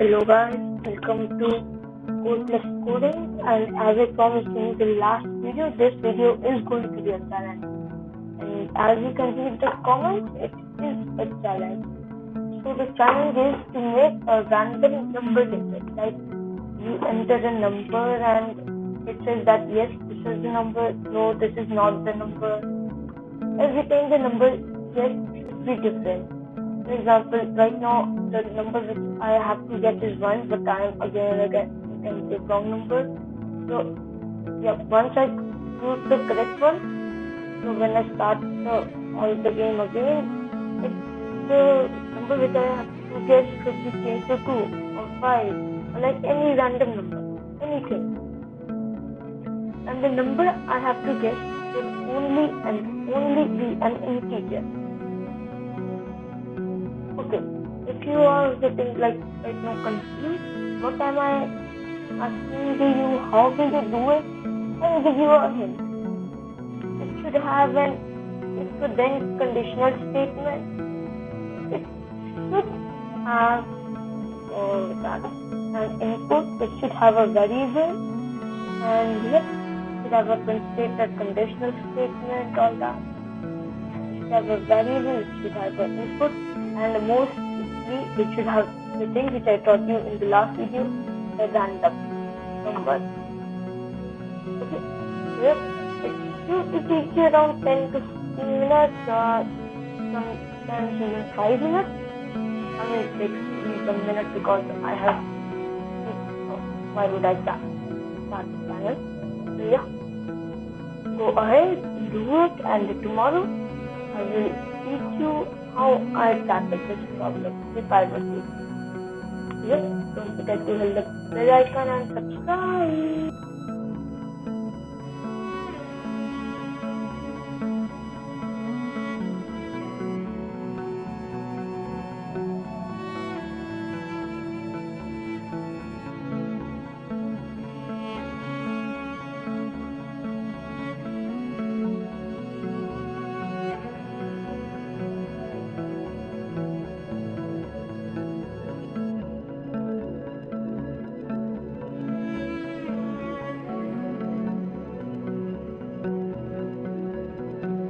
Hello guys, welcome to Code Plus Coding, and as I promised in the last video, this video is going to be a challenge. And as you can see in the comments, it is a challenge. So the challenge is to make a random number digit. Like you enter a number and it says that yes, this is the number, no, this is not the number. Every time the number yes should be different. For example, right now the number which I have to get is 1, but I am again and again getting the wrong number. So yeah, once I choose the correct one, so when I start all the game again, the number which I have to guess should be changed to 2 or 5 or like any random number, anything. And the number I have to guess will only and only be an integer. Okay, if you are getting like right now confused, what am I asking you? How will you do it? I will give you a hint. It should have an if then conditional statement. It should have an input. It should have a variable, and yes, it should have a conditional statement, all that. It should have a variable. It should have an input. And mostly it should have the thing which I taught you in the last video, the random numbers. Okay, yep. It takes you around 10 to 15 minutes, sometimes even 5 minutes. I mean, it takes me some minutes because I have. Why would I start the channel? So yeah, go ahead, do it, and tomorrow I will teach you how I tackled this problem if I was you. Yes, don't forget to hit the bell icon and subscribe.